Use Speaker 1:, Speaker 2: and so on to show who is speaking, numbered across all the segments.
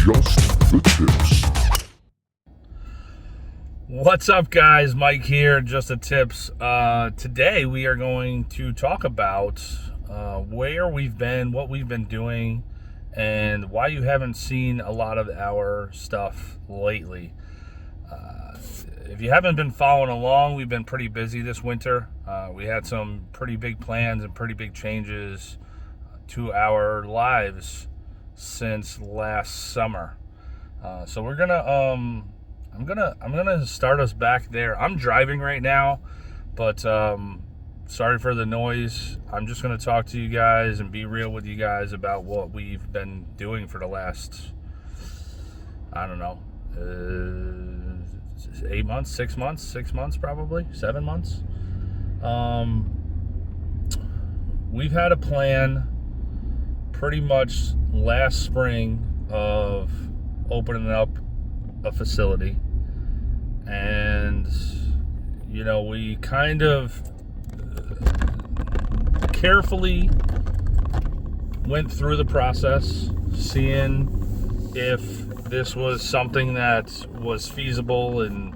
Speaker 1: Just the tips.
Speaker 2: What's up, guys? Mike here, Just the Tips. Today we are going to talk about where we've been, what we've been doing, and why you haven't seen a lot of our stuff lately. If you haven't been following along, we've been pretty busy this winter. We had some pretty big plans and pretty big changes to our lives since last summer. So we're gonna I'm gonna start us back there. I'm driving right now, but sorry for the noise. I'm just gonna talk to you guys and be real with you guys about what we've been doing for the last, I don't know, 8 months, 6 months, 6 months, probably 7 months. We've had a plan pretty much last spring of opening up a facility, and we kind of carefully went through the process, seeing if this was something that was feasible and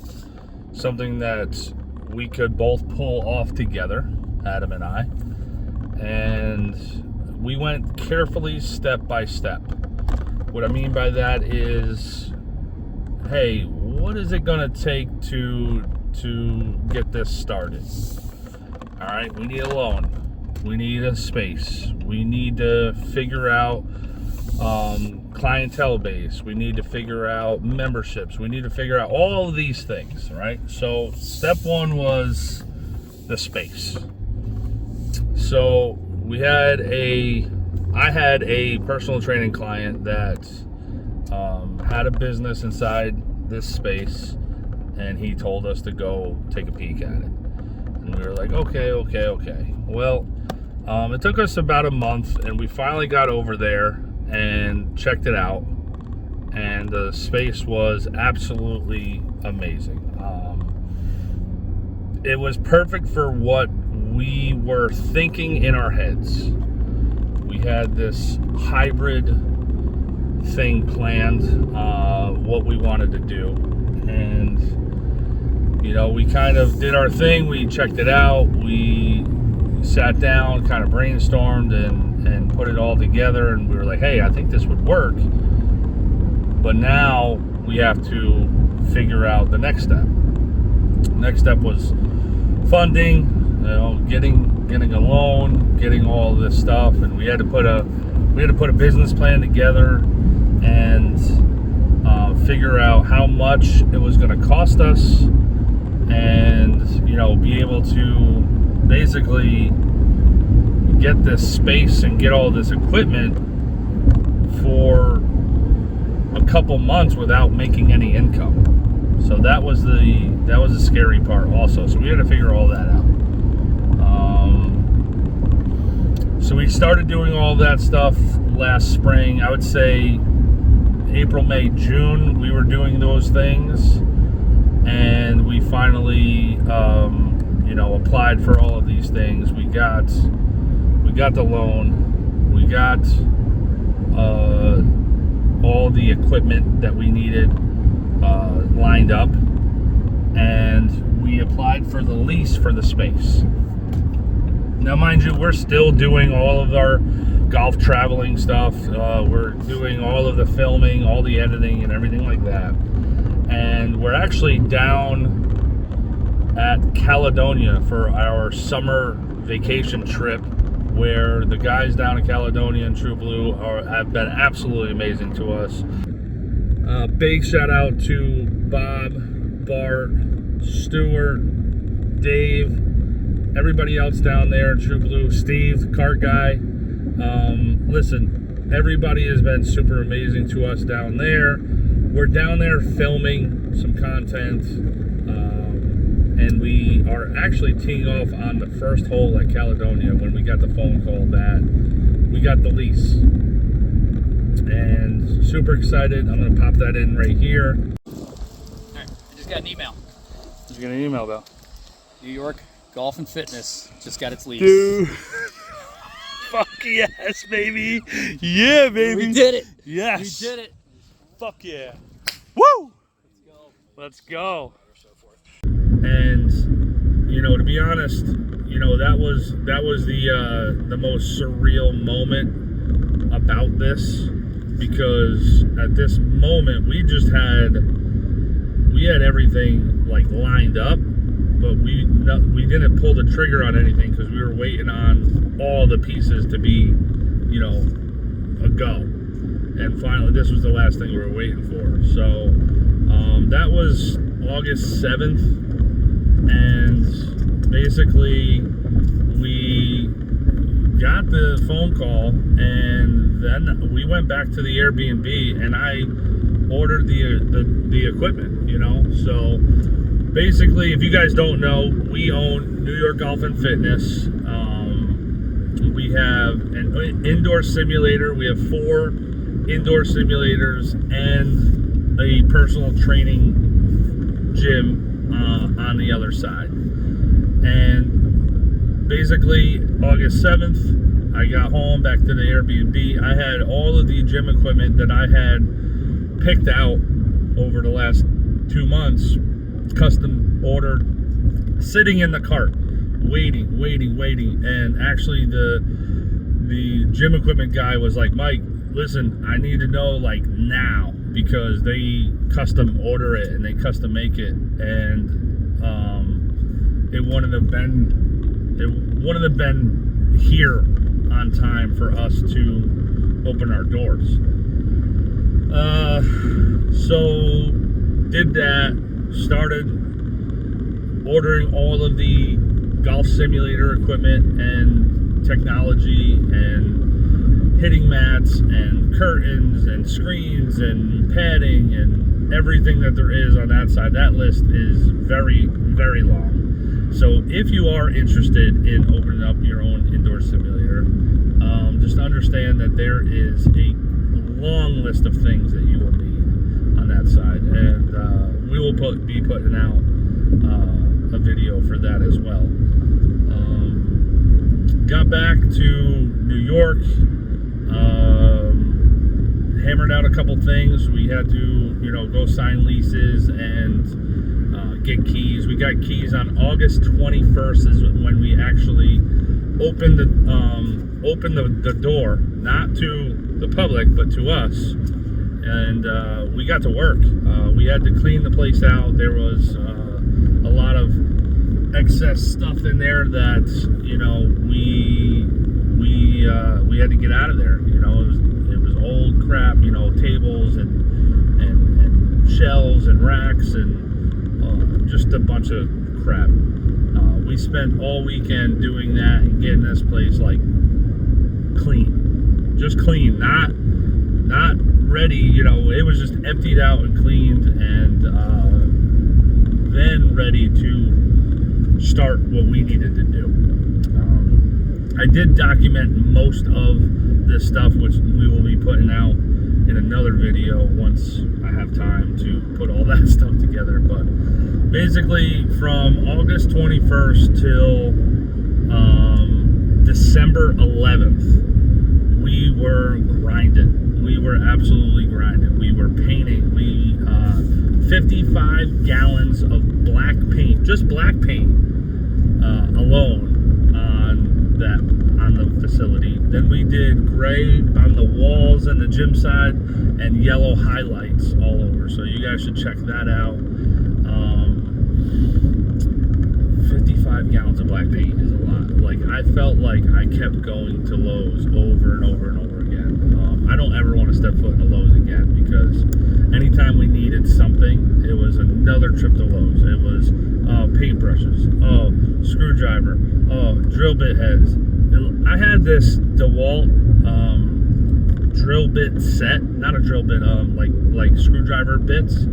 Speaker 2: something that we could both pull off together, Adam and I. And we went carefully, step by step. What I mean by that is, hey, what is it going to take to get this started? All right, we need a loan. We need a space. We need to figure out clientele base. We need to figure out memberships. We need to figure out all of these things, right? So step one was the space. So I had a personal training client that had a business inside this space, and he told us to go take a peek at it. And we were like, okay. Well, it took us about a month, and we finally got over there and checked it out, and the space was absolutely amazing. It was perfect for what we were thinking in our heads. We had this hybrid thing planned, what we wanted to do, and we kind of did our thing. We checked it out, we sat down, kind of brainstormed and put it all together, and we were like, hey, I think this would work, but now we have to figure out the next step. Next step was funding, getting a loan, getting all this stuff, and we had to put a business plan together and figure out how much it was going to cost us, and be able to basically get this space and get all this equipment for a couple months without making any income. So that was the scary part also. So we had to figure all that out. So we started doing all that stuff last spring. I would say April, May, June, we were doing those things, and we finally, applied for all of these things. We got the loan. We got all the equipment that we needed lined up, and we applied for the lease for the space. Now, mind you, we're still doing all of our golf traveling stuff. We're doing all of the filming, all the editing, and everything like that. And we're actually down at Caledonia for our summer vacation trip, where the guys down in Caledonia and True Blue have been absolutely amazing to us. Big shout out to Bob, Bart, Stuart, Dave, everybody else down there in True Blue, Steve, the cart guy. Listen, everybody has been super amazing to us down there. We're down there filming some content, and we are actually teeing off on the first hole at Caledonia when we got the phone call that we got the lease. And super excited. I'm going to pop that in right here.
Speaker 3: All right, I just got an email.
Speaker 2: Did you get an email about?
Speaker 3: New York Golf and Fitness just got its lease.
Speaker 2: Dude. Fuck yes, baby. Yeah, baby.
Speaker 3: We did it.
Speaker 2: Yes.
Speaker 3: We did it.
Speaker 2: Fuck yeah. Woo! Let's go. And you know, to be honest, you know, that was the most surreal moment about this, because at this moment we had everything like lined up, but we didn't pull the trigger on anything because we were waiting on all the pieces to be, you know, a go. And finally, this was the last thing we were waiting for. So that was August 7th, and basically we got the phone call, and then we went back to the Airbnb, and I ordered the equipment, you know. So basically, if you guys don't know, we own New York Golf and Fitness. We have an indoor simulator. We have 4 indoor simulators and a personal training gym on the other side. And basically, August 7th, I got home back to the Airbnb. I had all of the gym equipment that I had picked out over the last 2 months, custom ordered, sitting in the cart, waiting. And actually the gym equipment guy was like, Mike, listen, I need to know like now, because they custom order it and they custom make it, and it wouldn't have been here on time for us to open our doors. So did that, started ordering all of the golf simulator equipment and technology and hitting mats and curtains and screens and padding and everything that there is on that side. That list is very, very long. So if you are interested in opening up your own indoor simulator, just understand that there is a long list of things that you will need on that side, and we will be putting out a video for that as well. Got back to New York, hammered out a couple things. We had to, you know, go sign leases and get keys. We got keys on August 21st is when we actually opened the door, not to the public, but to us. And we got to work. We had to clean the place out. There was a lot of excess stuff in there that, you know, we had to get out of there. You know, it was old crap, you know, tables and shelves and racks and just a bunch of crap. We spent all weekend doing that and getting this place like clean, just clean, not ready. You know, it was just emptied out and cleaned, and then ready to start what we needed to do. I did document most of this stuff, which we will be putting out in another video once I have time to put all that stuff together. But basically, from August 21st till December 11th, we were grinding. We were absolutely grinding. We were painting. 55 gallons of black paint, just black paint alone on the facility. Then we did gray on the walls and the gym side and yellow highlights all over. So you guys should check that out. 55 gallons of black paint is a lot. Like, I felt like I kept going to Lowe's over and over and over again. I don't ever want to step foot in a Lowe's again, because anytime we needed something, it was another trip to Lowe's. It was paintbrushes, screwdriver, drill bit heads. I had this DeWalt drill bit set, not a drill bit, like screwdriver bits,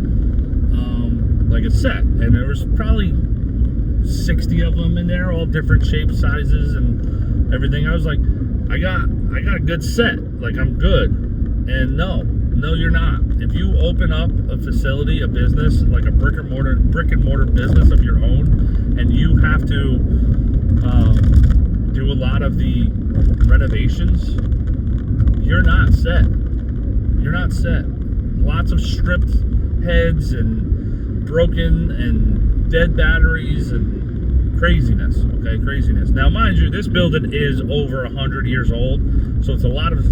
Speaker 2: like a set, and there was probably 60 of them in there, all different shapes, sizes, and everything. I was like, I got a good set, like I'm good. And no, you're not. If you open up a facility, a business, like a brick and mortar business of your own, and you have to do a lot of the renovations, you're not set. lots of stripped heads and broken and dead batteries and craziness. Okay, craziness. Now, mind you, this building is over 100 years old, so it's a lot of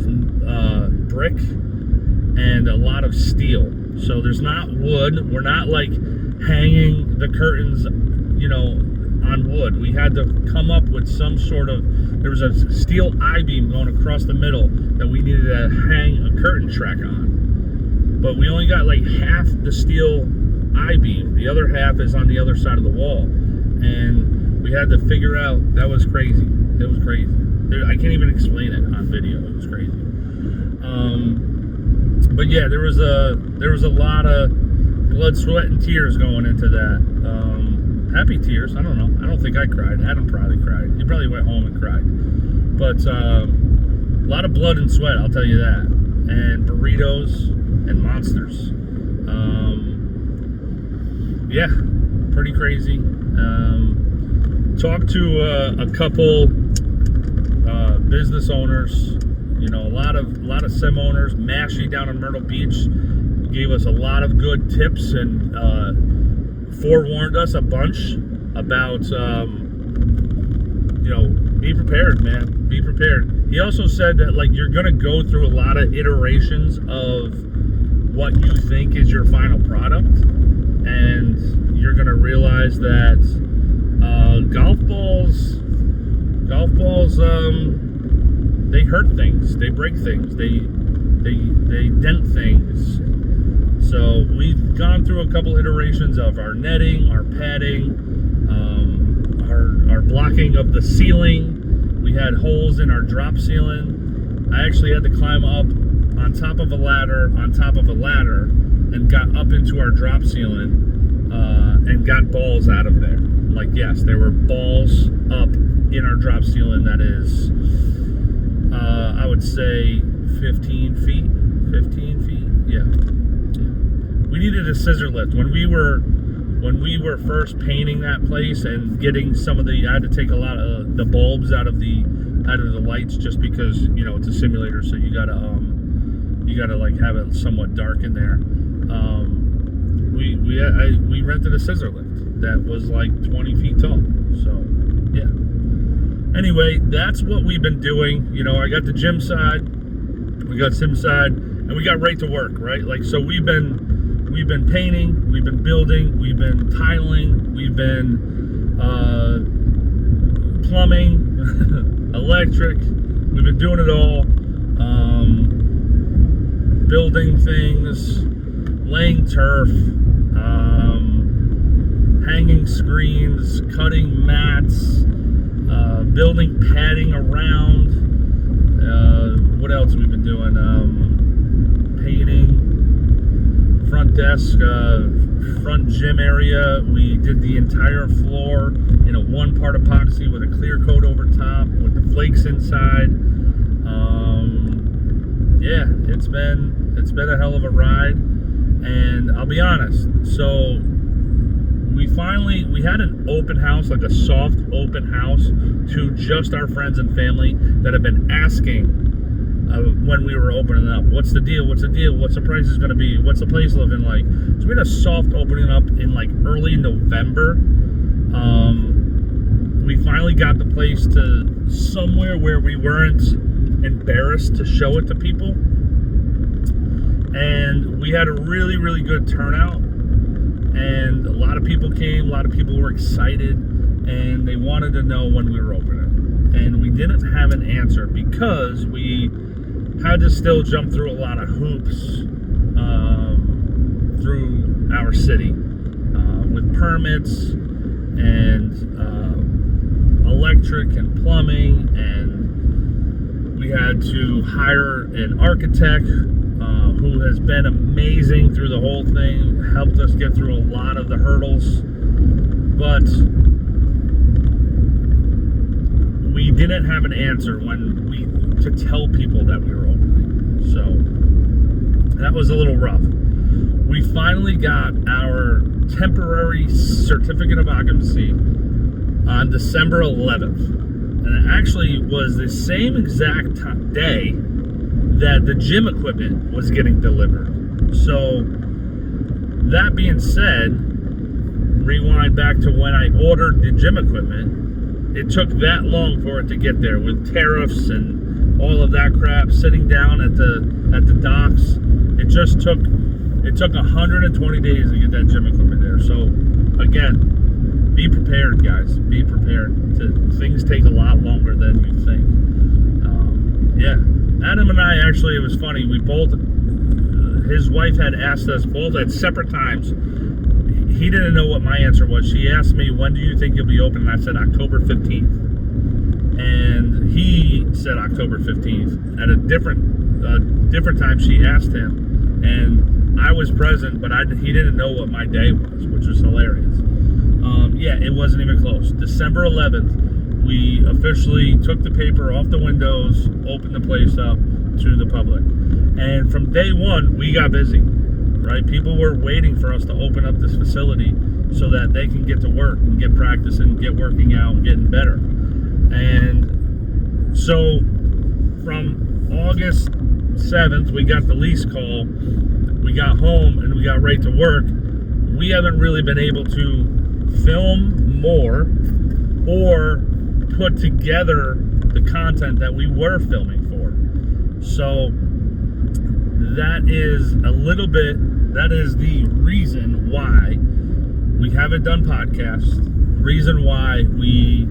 Speaker 2: brick and a lot of steel. So there's not wood. We're not like hanging the curtains, on wood. We had to come up with some sort of, there was a steel I-beam going across the middle that we needed to hang a curtain track on. But we only got like half the steel I-beam. The other half is on the other side of the wall. And we had to figure out, that was crazy. It was crazy. I can't even explain it on video. It was crazy. But yeah, there was a lot of blood, sweat, and tears going into that. Happy tears. I don't know. I don't think I cried. Adam probably cried. He probably went home and cried. But a lot of blood and sweat, I'll tell you that. And burritos and monsters. Yeah, pretty crazy. Talked to a couple business owners. A lot of sim owners. Mashy down in Myrtle Beach gave us a lot of good tips and forewarned us a bunch about, be prepared, man. Be prepared. He also said that, like, you're going to go through a lot of iterations of what you think is your final product. And you're going to realize that golf balls, they hurt things. They break things. They dent things. So we've gone through a couple iterations of our netting, our padding, our blocking of the ceiling. We had holes in our drop ceiling. I actually had to climb up on top of a ladder, and got up into our drop ceiling and got balls out of there. Like, yes, there were balls up in our drop ceiling that is, I would say 15 feet. 15 feet, yeah. We needed a scissor lift when we were first painting that place and getting some of the. I had to take a lot of the bulbs out of the lights just because it's a simulator, so you gotta like have it somewhat dark in there. We rented a scissor lift that was like 20 feet tall. So yeah. Anyway, that's what we've been doing. I got the gym side, we got sim side, and we got right to work. Right, like so we've been painting, we've been building, we've been tiling, we've been plumbing, electric, we've been doing it all, building things, laying turf, hanging screens, cutting mats, building padding around. What else have we been doing? Painting. Front desk, front gym area. We did the entire floor in a one-part epoxy with a clear coat over top with the flakes inside. Yeah, it's been a hell of a ride, and I'll be honest. So we had an open house, like a soft open house, to just our friends and family that have been asking. When we were opening up, what's the deal? What's the prices going to be? What's the place looking like? So we had a soft opening up in like early November. We finally got the place to somewhere where we weren't embarrassed to show it to people, and we had a really, really good turnout, and a lot of people came, a lot of people were excited, and they wanted to know when we were opening, and we didn't have an answer because we had to still jump through a lot of hoops through our city with permits and electric and plumbing, and we had to hire an architect who has been amazing through the whole thing, helped us get through a lot of the hurdles, but we didn't have an answer to tell people that we were opening. So that was a little rough. We finally got our temporary certificate of occupancy on December 11th. And it actually was the same exact day that the gym equipment was getting delivered. So that being said, rewind back to when I ordered the gym equipment. It took that long for it to get there with tariffs and all of that crap. Sitting down at the docks, it took 120 days to get that gym equipment there. So again, be prepared, guys. Be prepared. Things take a lot longer than you think. Adam and I actually, it was funny. We both, his wife had asked us both at separate times. He didn't know what my answer was. She asked me, when do you think you'll be open? And I said October 15th. And he said October 15th. At a different time, she asked him. And I was present, but he didn't know what my day was, which was hilarious. It wasn't even close. December 11th, we officially took the paper off the windows, opened the place up to the public. And from day one, we got busy, right? People were waiting for us to open up this facility so that they can get to work and get practicing, get working out, and getting better. And so from August 7th, we got the lease call. We got home and we got right to work. We haven't really been able to film more or put together the content that we were filming for. So that is the reason why we haven't done podcasts, reason why we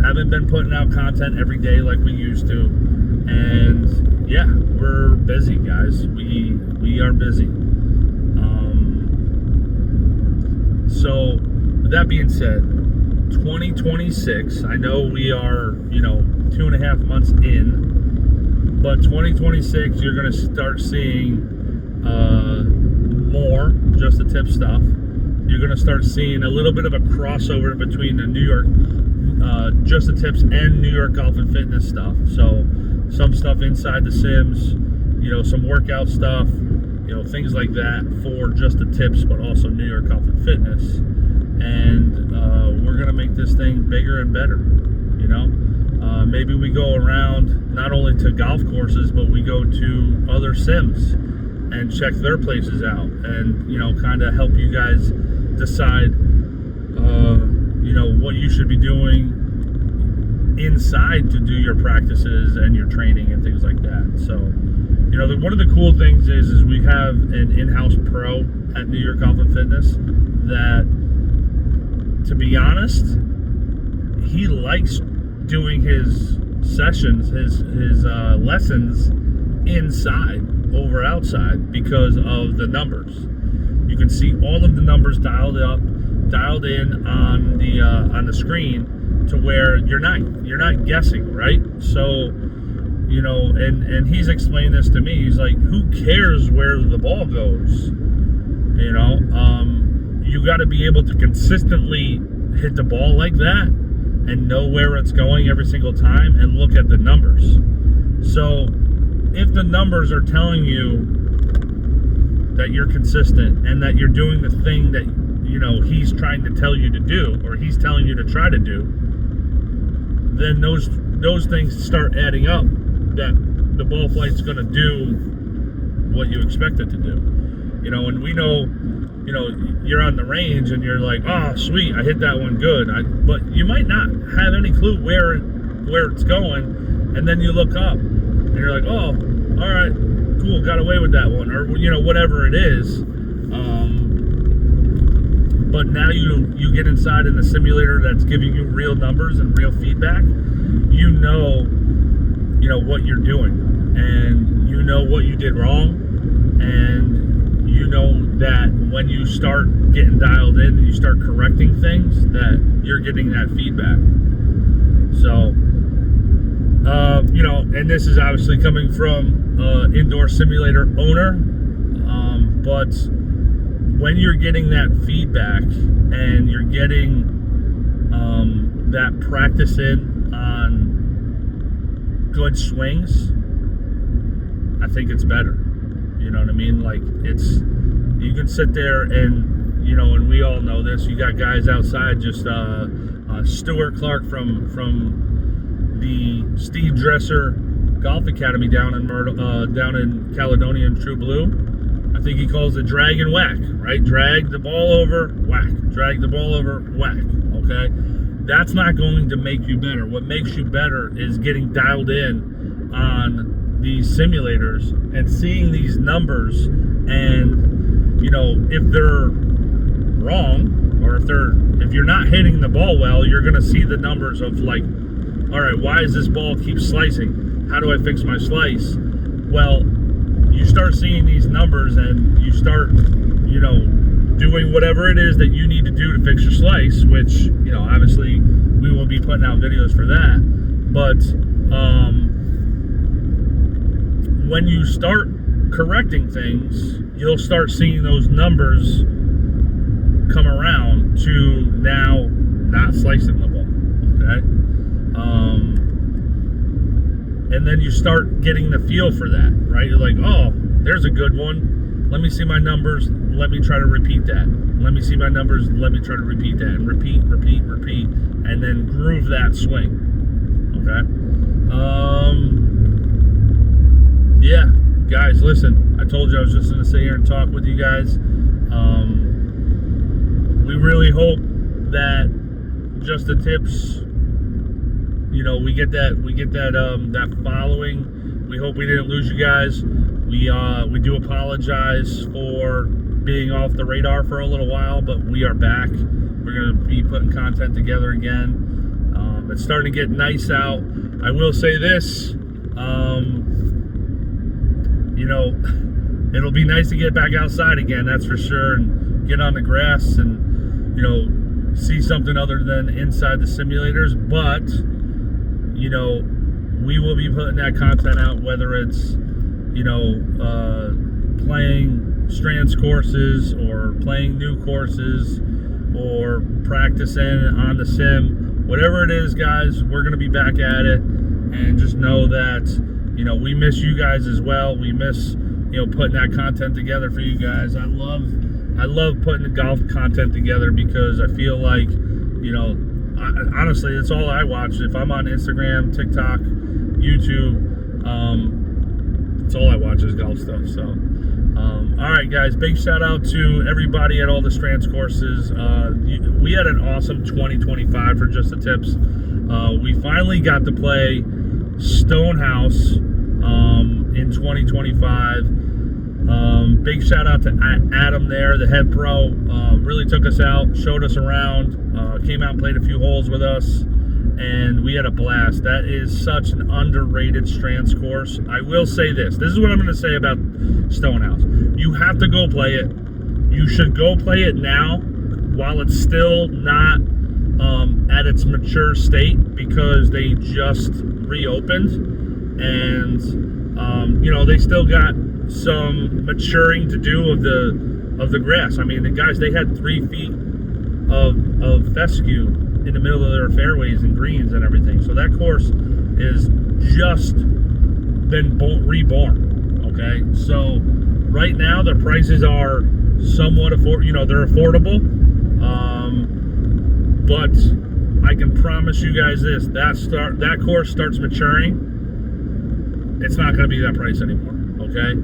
Speaker 2: haven't been putting out content every day like we used to. And yeah, we're busy, guys. We are busy. So that being said, 2026, I know we are, 2.5 months in, but 2026, you're going to start seeing more Just the Tip stuff. You're going to start seeing a little bit of a crossover between the New York Just the Tips and New York Golf and Fitness stuff. So some stuff inside the Sims, some workout stuff, things like that for Just the Tips, but also New York Golf and Fitness. And we're going to make this thing bigger and better, Maybe we go around not only to golf courses, but we go to other Sims and check their places out and, kind of help you guys decide, what you should be doing inside to do your practices and your training and things like that. So, one of the cool things is we have an in-house pro at New York Golf and Fitness that, to be honest, he likes doing his sessions, his lessons inside over outside because of the numbers. You can see all of the numbers dialed in on the screen to where you're not guessing, right? So, and he's explained this to me. He's like, who cares where the ball goes? You got to be able to consistently hit the ball like that and know where it's going every single time and look at the numbers. So if the numbers are telling you that you're consistent and that you're doing the thing that he's trying to tell you to do, or he's telling you to try to do, then those things start adding up, that the ball flight's going to do what you expect it to do. And we know, you're on the range and you're like, oh, sweet, I hit that one good. But you might not have any clue where it's going, and then you look up and you're like, oh, all right, cool, got away with that one, or whatever it is. But now you get inside in the simulator that's giving you real numbers and real feedback. You know what you're doing, and you know what you did wrong, and you know that when you start getting dialed in and you start correcting things, that you're getting that feedback. So, and this is obviously coming from indoor simulator owner, but when you're getting that feedback and you're getting that practice in on good swings, I think it's better. You know what I mean? Like, you can sit there and, and we all know this, you got guys outside just, Stuart Clark from the Steve Dresser Golf Academy down in Caledonia and True Blue. I think he calls it drag and whack, right? Drag the ball over, whack. Drag the ball over, whack. Okay? That's not going to make you better. What makes you better is getting dialed in on these simulators and seeing these numbers, and if they're wrong, or if you're not hitting the ball well, you're going to see the numbers of like, all right, why does this ball keep slicing? How do I fix my slice? Well, you start seeing these numbers and you start, doing whatever it is that you need to do to fix your slice, which, obviously we will be putting out videos for that. But when you start correcting things, you'll start seeing those numbers come around to now not slicing the ball, okay? And then you start getting the feel for that, right? You're like, oh, there's a good one. Let me see my numbers. Let me try to repeat that. Let me see my numbers. Let me try to repeat that. And repeat, and then groove that swing, okay? Yeah, guys, listen. I told you I was just going to sit here and talk with you guys. We really hope that Just the Tips, we get that following. We hope we didn't lose you guys. We do apologize for being off the radar for a little while, but we are back. We're going to be putting content together again. It's starting to get nice out. I will say this, it'll be nice to get back outside again, that's for sure, and get on the grass and, see something other than inside the simulators. But, we will be putting that content out, whether it's, playing Strands courses or playing new courses or practicing on the sim. Whatever it is, guys, we're going to be back at it. And just know that, we miss you guys as well. We miss, putting that content together for you guys. I love putting the golf content together because I feel like, honestly, it's all I watch. If I'm on Instagram, TikTok, YouTube, it's all I watch is golf stuff. So, all right, guys, big shout out to everybody at all the Strands courses. We had an awesome 2025 for Just the Tips. We finally got to play Stonehouse in 2025. Big shout out to Adam there, the head pro. Really took us out, showed us around, came out and played a few holes with us, and we had a blast. That is such an underrated Strands course. I will say this is what I'm going to say about Stonehouse. You have to go play it. You should go play it now while it's still not at its mature state, because they just reopened, and they still got some maturing to do of the grass. I mean, the guys, they had 3 feet of fescue in the middle of their fairways and greens and everything. So that course is just been reborn. Okay, so right now the prices are somewhat they're affordable. But I can promise you guys this: that course starts maturing, it's not going to be that price anymore. Okay.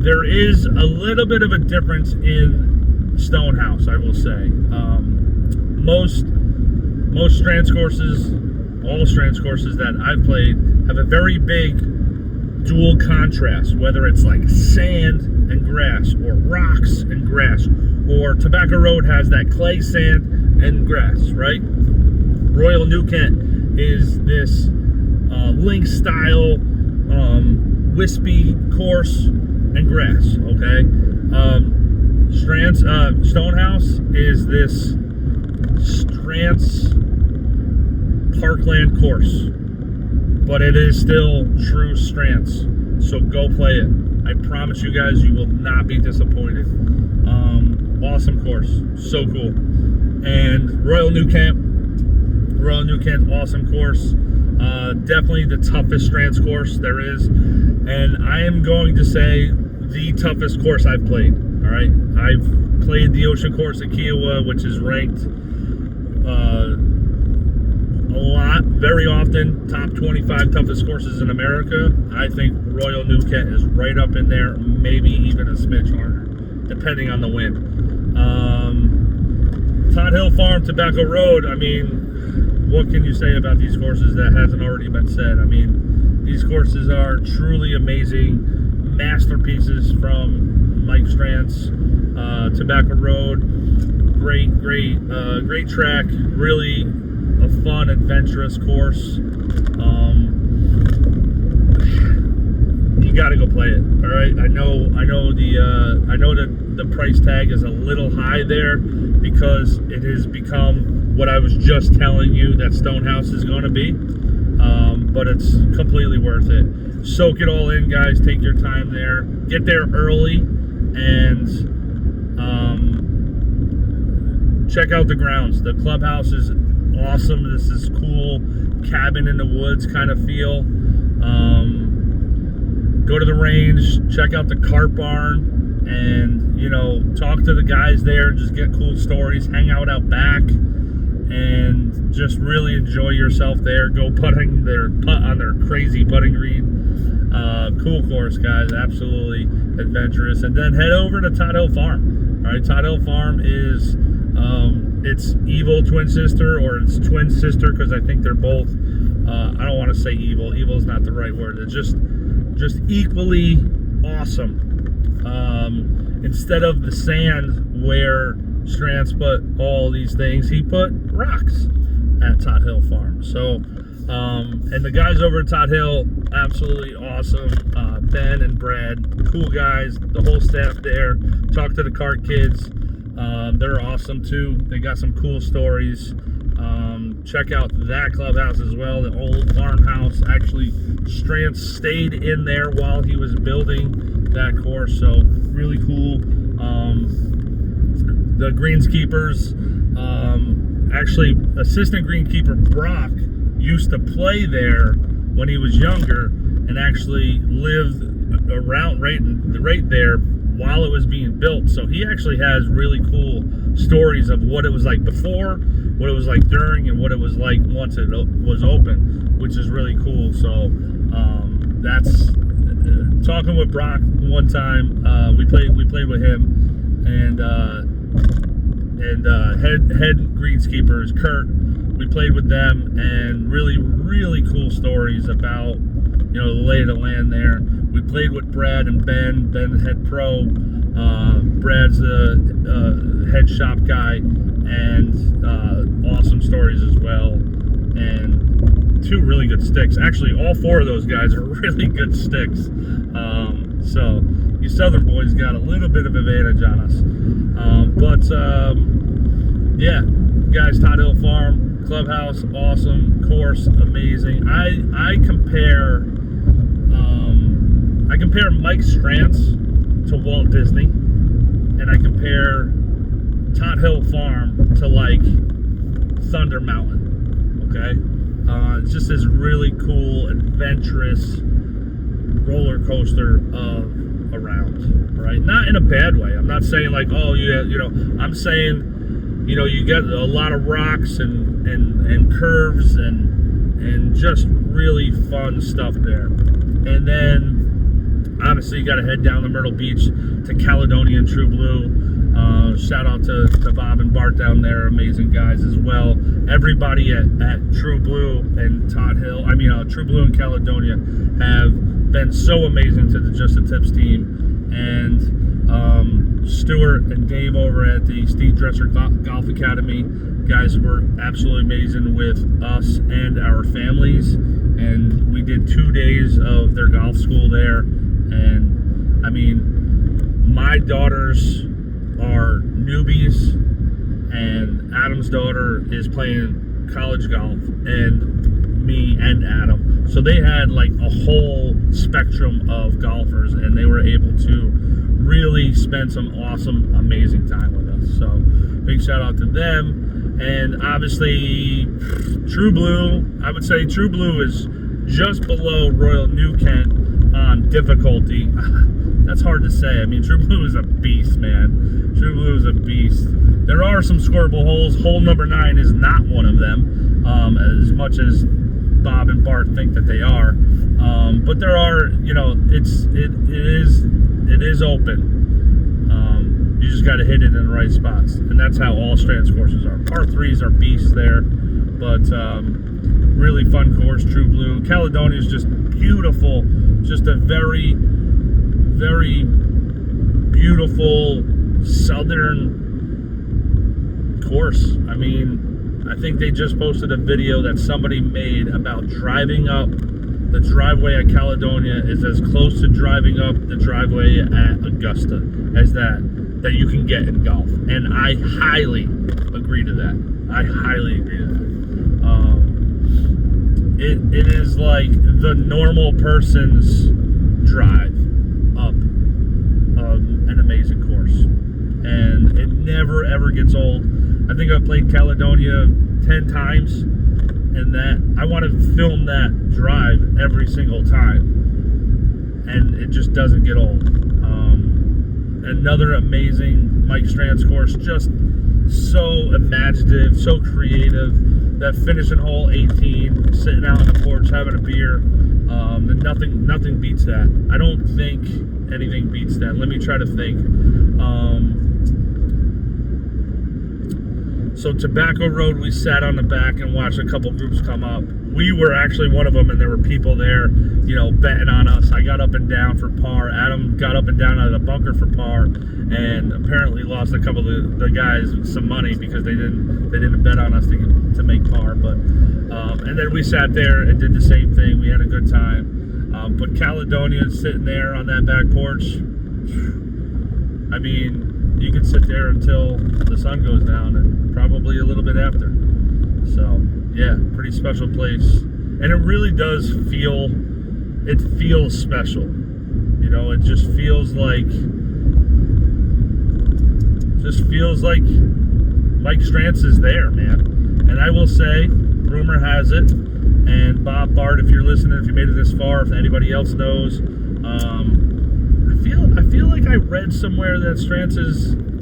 Speaker 2: There is a little bit of a difference in Stonehouse, I will say. Most Strands courses, all Strands courses that I've played, have a very big dual contrast, whether it's like sand and grass, or rocks and grass, or Tobacco Road has that clay, sand, and grass, right? Royal New Kent is this link style, wispy course and grass, okay? Stonehouse is this Strands Parkland course, but it is still true Strands. So go play it. I promise you guys, you will not be disappointed. Awesome course, so cool. And Royal New Kent, awesome course. Definitely the toughest Strands course there is, and I am going to say the toughest course I've played. All right, I've played the Ocean Course at Kiowa, which is ranked lot, very often, top 25 toughest courses in America. I think Royal New Kent is right up in there, maybe even a smidge harder, depending on the wind. Todd Hill Farm, Tobacco Road, I mean, what can you say about these courses that hasn't already been said? I mean, these courses are truly amazing masterpieces from Mike Strantz. Tobacco Road, great track, really a fun, adventurous course. You got to go play it. All right, I know that the price tag is a little high there because it has become what I was just telling you that Stonehouse is going to be. But it's completely worth it. Soak it all in, guys. Take your time there. Get there early and check out the grounds. The clubhouse is awesome. This is cool, cabin in the woods kind of feel. Go to the range, check out the cart barn, and talk to the guys there. Just get cool stories. Hang out back, and just really enjoy yourself there. Go putt on their crazy putting green. Cool course, guys. Absolutely adventurous. And then head over to Todd Hill Farm. All right, Todd Hill Farm is its evil twin sister, or its twin sister, because I think they're both. I don't want to say evil. Evil is not the right word. It's just equally awesome. Instead of the sand where Strantz put all these things, he put rocks at Todd Hill Farm. So, and the guys over at Todd Hill, absolutely awesome. Ben and Brad, cool guys. The whole staff there. Talk to the cart kids. They're awesome too. They got some cool stories. Check out that clubhouse as well, the old farmhouse. Actually, Strantz stayed in there while he was building that course, so really cool. The greenskeepers, actually, assistant greenkeeper Brock used to play there when he was younger and actually lived around right there while it was being built. So he actually has really cool stories of what it was like before, what it was like during, and what it was like once it was open, which is really cool. So that's talking with Brock one time. We played with him, and head greenskeepers Kurt. We played with them, and really cool stories about the lay of the land there. We played with Brad and Ben. Ben, head pro. Brad's the head shop guy, and awesome stories as well. And 2 really good sticks. Actually, all 4 of those guys are really good sticks. So you Southern boys got a little bit of advantage on us. Yeah, guys, Todd Hill Farm clubhouse, awesome course, amazing. I compare Mike Strantz to Walt Disney, and I compare Todd Hill Farm to like Thunder Mountain. Okay, it's just this really cool, adventurous roller coaster of around, right? Not in a bad way. I'm not saying like, oh yeah, I'm saying, you get a lot of rocks and curves and just really fun stuff there. And then obviously you got to head down to Myrtle Beach to Caledonia and True Blue. Shout out to Bob and Bart down there, amazing guys as well. Everybody at True Blue and True Blue and Caledonia have been so amazing to the Just the Tips team. And Stuart and Dave over at the Steve Dresser Golf Academy, guys were absolutely amazing with us and our families. And we did 2 days of their golf school there. And I mean, my daughters are newbies, and Adam's daughter is playing college golf, and me and Adam. So they had like a whole spectrum of golfers, and they were able to really spend some awesome, amazing time with us. So big shout out to them. And obviously True Blue, I would say True Blue is just below Royal New Kent on difficulty. That's hard to say. I mean, True Blue is a beast, man. True Blue is a beast. There are some scoreable holes. Hole number 9 is not one of them, as much as Bob and Bart think that they are. But there are, you know, it is open. You just got to hit it in the right spots, and that's how all Strands courses are. Par 3s are beasts there, but really fun course. True Blue. Caledonia is just beautiful. Just a very, very beautiful southern course. I mean, I think they just posted a video that somebody made about driving up the driveway at Caledonia is as close to driving up the driveway at Augusta as that you can get in golf. And I highly agree to that. I highly agree to that. It is like the normal person's drive up an amazing course. And it never ever gets old. I think I've played Caledonia 10 times, and that I want to film that drive every single time, and it just doesn't get old. Another amazing Mike Strands course, just so imaginative, so creative. That finishing hole 18, sitting out on the porch having a beer, nothing beats that. I don't think anything beats that. Let me try to think. So Tobacco Road, we sat on the back and watched a couple groups come up. We were actually one of them, and there were people there, you know, betting on us. I got up and down for par. Adam got up and down out of the bunker for par, and apparently lost a couple of the guys some money because they didn't bet on us to make par. But and then we sat there and did the same thing. We had a good time. But Caledonia sitting there on that back porch, I mean, you could sit there until the sun goes down, and probably a little bit after. So yeah, pretty special place, and it really does feel special. You know, it just feels like Mike Strands is there, man. And I will say, rumor has it, and Bob, Bart, if you're listening, if you made it this far, if anybody else knows, I feel like I read somewhere that Strands'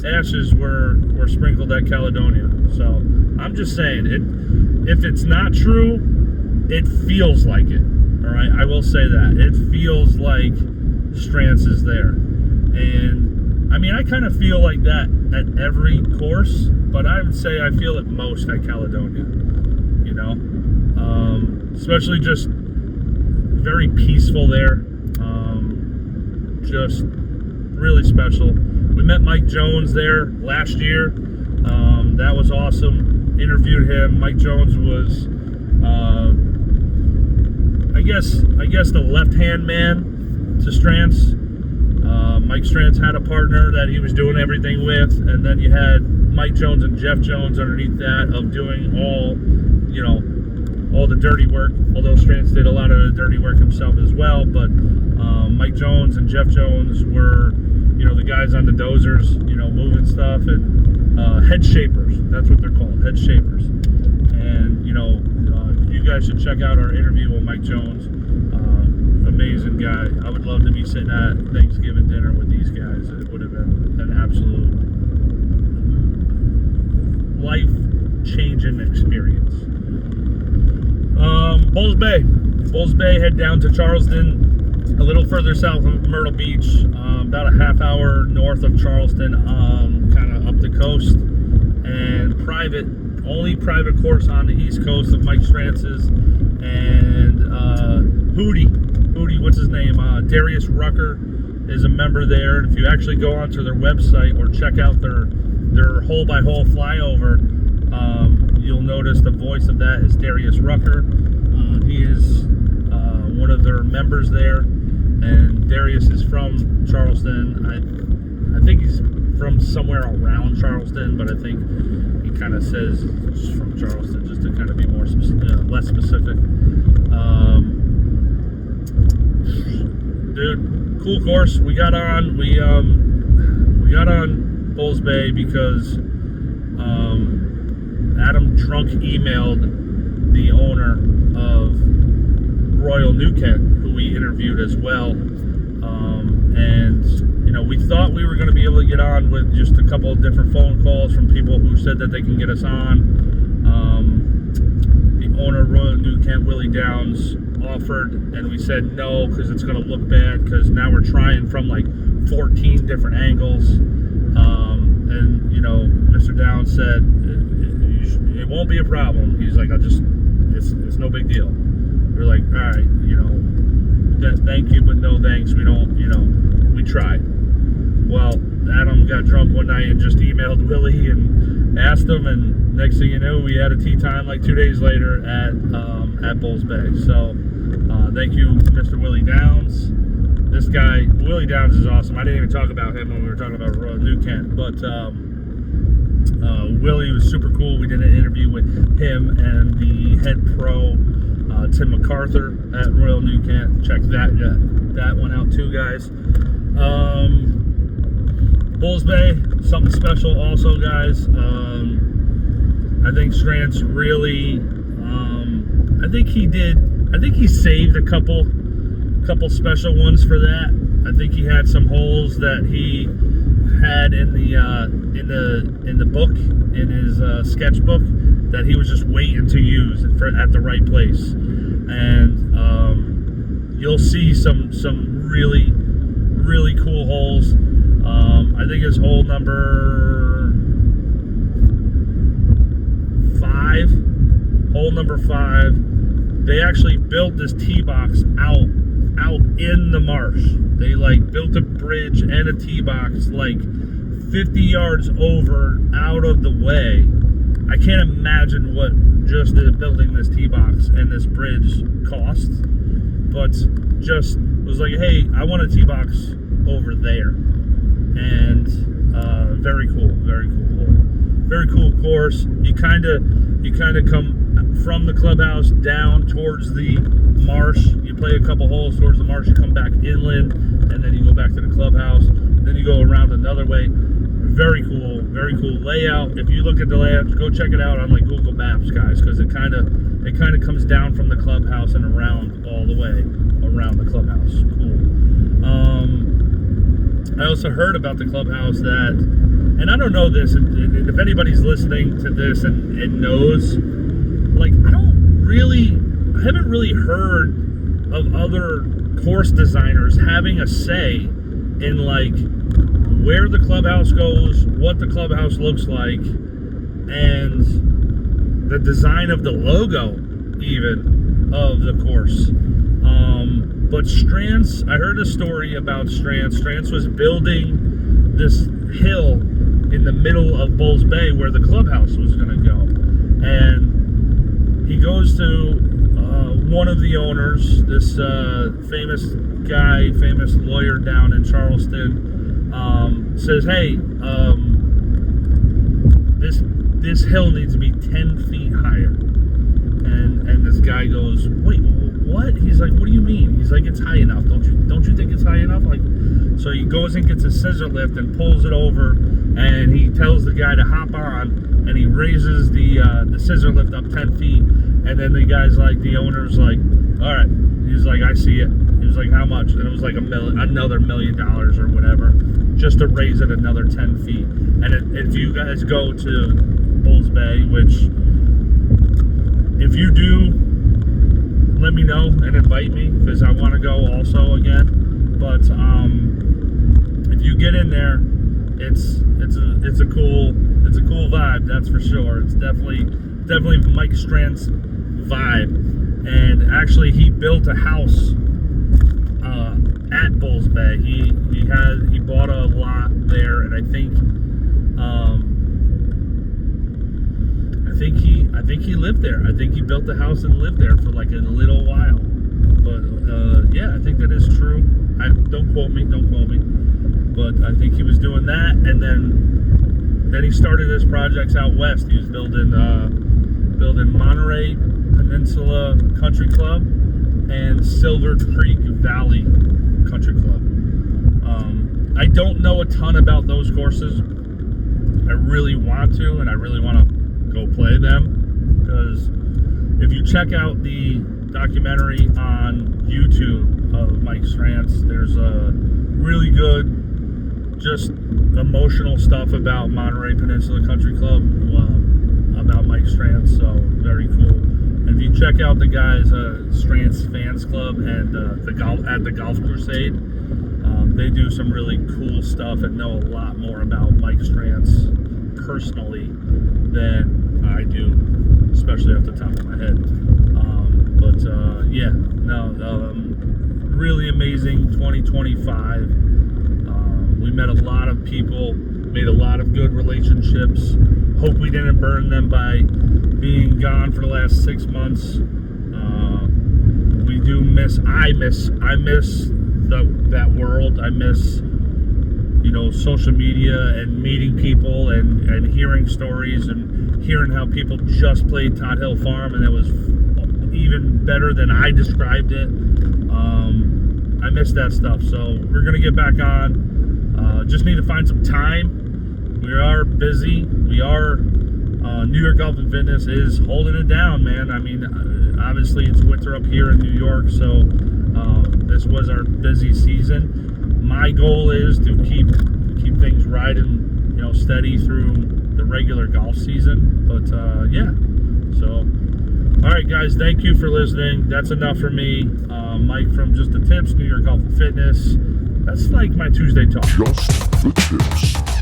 Speaker 2: ashes were sprinkled at Caledonia. So I'm just saying, if it's not true, it feels like it. All right, I will say that it feels like Strands is there, and I mean, I kind of feel like that at every course, but I would say I feel it most at Caledonia. You know, especially just very peaceful there. Just really special. We met Mike Jones there last year. That was awesome. Interviewed him. Mike Jones was, I guess the left-hand man to Strands. Mike Strands had a partner that he was doing everything with, and then you had Mike Jones and Jeff Jones underneath that of doing all the dirty work. Although Strands did a lot of the dirty work himself as well, but Mike Jones and Jeff Jones were, the guys on the dozers, moving stuff, and head shapers. That's what they're called, head shapers. And you guys should check out our interview with Mike Jones. Amazing guy. I would love to be sitting at Thanksgiving dinner with these guys. It would have been an absolute life-changing experience. Bulls Bay, head down to Charleston, a little further south of Myrtle Beach, about a half hour north of Charleston, kind of up the coast, and only private course on the east coast of Mike Strands's, and Hootie, what's his name? Darius Rucker is a member there, and if you actually go onto their website or check out their hole-by-hole flyover, you'll notice the voice of that is Darius Rucker. He is one of their members there, and Darius is from Charleston. I think he's from somewhere around Charleston, but I think he kind of says he's from Charleston just to kind of be more less specific. Dude, cool course. We got on Bulls Bay because Adam drunk emailed the owner of Royal New Kent, who we interviewed as well. And we thought we were going to be able to get on with just a couple of different phone calls from people who said that they can get us on. The owner of Royal New Kent, Willie Downs, offered, and we said no because it's going to look bad, because now we're trying from like 14 different angles. And Mr. Downs said it won't be a problem. He's like, it's no big deal. We're like, all right, thank you, but no thanks. We don't, we tried. Well, Adam got drunk one night and just emailed Willie and asked him, and next thing you know, we had a tea time like 2 days later at Bulls Bay. So thank you, Mr. Willie Downs. This guy, Willie Downs, is awesome. I didn't even talk about him when we were talking about Royal New Kent, but Willie was super cool. We did an interview with him and the head pro, Tim MacArthur at Royal New Kent. Check that one out too, guys. Bulls Bay, something special also, guys. I think Strantz really, I think he saved a couple special ones for that. I think he had some holes that he had in the book, in his sketchbook, that he was just waiting to use at the right place. And you'll see some really, really cool holes. I think it's hole number 5. Hole number 5. They actually built this tee box out in the marsh. They built a bridge and a tee box 50 yards over out of the way. I can't imagine what just building this tee box and this bridge cost, but just was like, hey, I want a tee box over there. And very cool hole. Very cool course. You kind of come from the clubhouse down towards the marsh. You play a couple holes towards the marsh, you come back inland, and then you go back to the clubhouse. Then you go around another way. Very cool layout. If you look at the layout, go check it out on Google Maps, guys, because it kind of comes down from the clubhouse and around all the way around the clubhouse. Cool. I also heard about the clubhouse that, and I don't know this, and if anybody's listening to this and knows, I haven't really heard of other course designers having a say in where the clubhouse goes, what the clubhouse looks like, and the design of the logo even of the course. But Strantz, I heard a story about Strantz. Strantz was building this hill in the middle of Bulls Bay where the clubhouse was going to go. And he goes to one of the owners, this famous lawyer down in Charleston, says, hey, this hill needs to be 10 feet higher. And this guy goes, wait, what? He's like, what do you mean? He's like, it's high enough. Don't you think it's high enough? So he goes and gets a scissor lift and pulls it over, and he tells the guy to hop on, and he raises the scissor lift up 10 feet. And then the owner's like, all right. He's like, I see it. He was like, how much? And it was another $1 million or whatever, just to raise it another 10 feet. And if you guys go to Bulls Bay, which, if you do, let me know and invite me, because I want to go also again. But if you get in there, it's a cool vibe, that's for sure. It's definitely Mike Strantz's vibe. And actually, he built a house at Bulls Bay. He bought a lot there, and I think he lived there. I think he built a house and lived there for a little while. But yeah, I think that is true. Don't quote me. But I think he was doing that, and then he started his projects out west. He was building Monterey Peninsula Country Club and Silver Creek Valley Country Club. I don't know a ton about those courses. I really want to, and I really want to go play them, because if you check out the documentary on YouTube, of Mike Strantz. There's a really good, just emotional stuff about Monterey Peninsula Country Club, about Mike Strantz, so very cool. And if you check out the guys, Strantz Fans Club and the Golf Crusade, they do some really cool stuff and know a lot more about Mike Strantz personally than I do, especially off the top of my head. Really amazing 2025. We met a lot of people, made a lot of good relationships. Hope we didn't burn them by being gone for the last 6 months. We do miss, I miss that world. I miss, social media and meeting people and hearing stories and hearing how people just played Todd Hill Farm and it was even better than I described it. I miss that stuff, so we're gonna get back on. Just need to find some time. We are busy. We are New York Golf and Fitness is holding it down, man. I mean, obviously it's winter up here in New York, so this was our busy season. My goal is to keep things riding, steady through the regular golf season. But so. All right, guys, thank you for listening. That's enough for me. Mike from Just the Tips, New York Golf and Fitness. That's like my Tuesday talk.
Speaker 1: Just the tips.